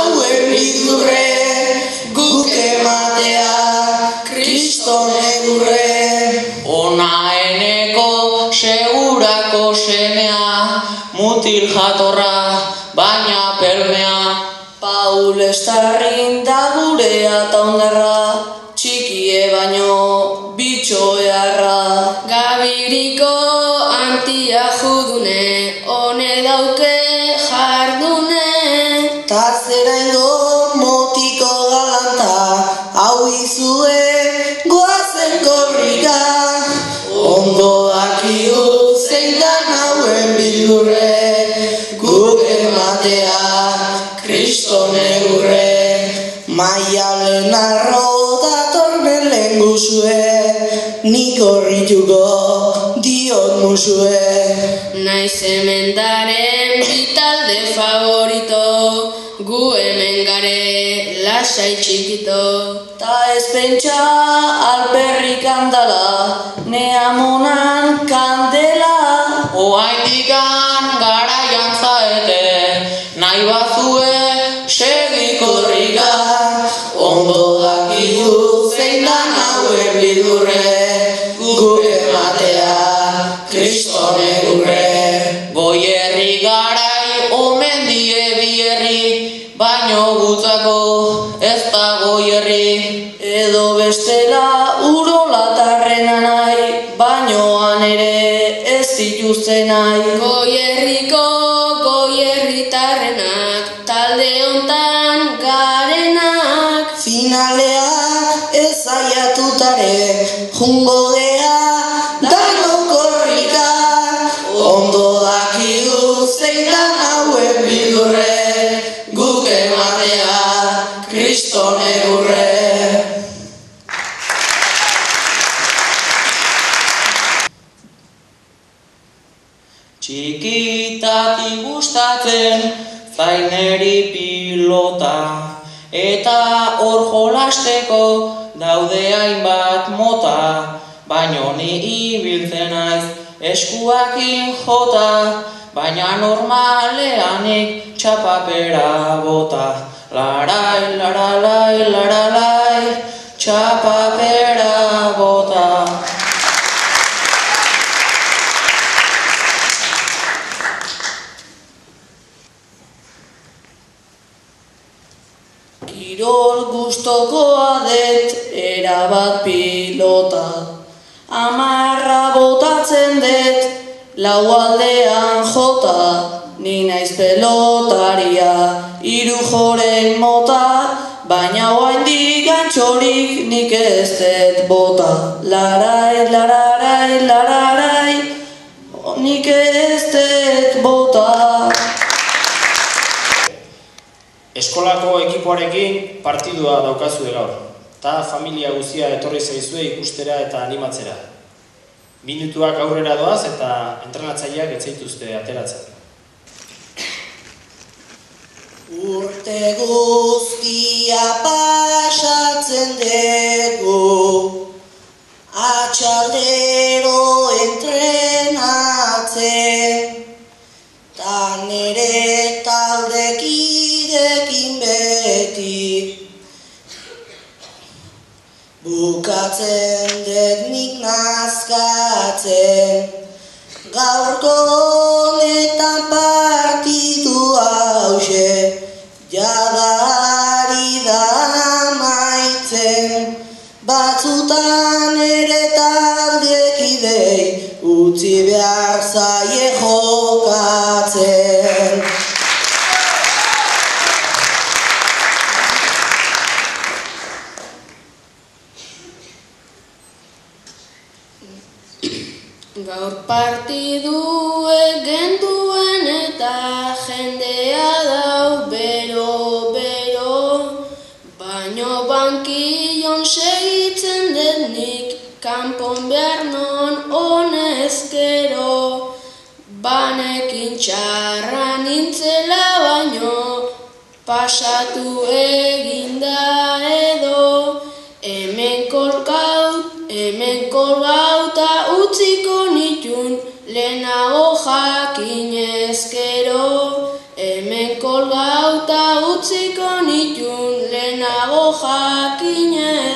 hauen bidurre, guk ematea, Kriston egurre. Ona eneko segurako semea, mutil jatorra, baina pelmea. Paul Estarrin da gurea ta ondarra, txikie baino bitxo eharra. Gabiriko antia judune, hone dauke jardune. Ta zeraingo motiko galanta, hau izue goazen korrika. Ondo dakigu zein dan hauen bidurre, guk ematea, Kriston egurre. Maialen arro datorren lehen guzue, nik horrituko diot musue. Naiz emendaren bitalde favorito, gu hemen gare lasai txikito. Ta ez pentsa alperrik handala, neamonan kandela. Oaindikan garaian zaete, nahi bazue segi korrika. Ondo dakigu zein dan hauen bidurre, guk ematea, Kriston egurre. Goierri garai omen die bierri, baino gutzako ez da goierri. Edo bestela urolatarrena nahi, bainoan ere ez dituzten nahi. Goierriko goierritarrenak, talde hontan garenak. Finalea ez aiatutare, jungo gea dano korrika. Ondo dakigu zein dan hauen bidurre, guk ematea, Kriston egurre. Txikitatik gustatzen zaineri pilota, eta hor jolasteko daude hainbat mota, baino ni ibiltzen naiz eskuakin jota, baina normaleanik txapapera bota. Larai, laralai, laralai, txapapera bota. Kirol gustokoa det, erabat pilota. Amarra botatzen det, lau aldean jota. Ni naiz pelotaria, hiru joren mota, baina oraindik antxorik nik ez det bota. Larai, lararai, lararai, nik ez det bota. Eskolako ekipoarekin partidua daukazue gaur, eta familia guztia etorri zaizue ikustera eta animatzera. Minutuak aurrera doaz eta entrenatzaileak ez zaituzte ateratzen. Urte guztia pasatzen dugu, atxaldero entrenatzen, ta nere taldekidekin beti. Bukatzen dut nik nazkatzen, gaurko honetan partidu hauxe, jadari da amaitzen. Batzutan ere taldekidei utzi behar zaie jokatzen. Gaur partiduek genduen eta jendea dau bero, baino bankillon segitzen dut nik, kanpon behar non honezkero. Banekin txarra nintzela baino, pasatu eginda edo, hemen kolgauta utziko nitun, lehenago jakinezkero, hemen kolgauta utziko nitun lehenago jakinez.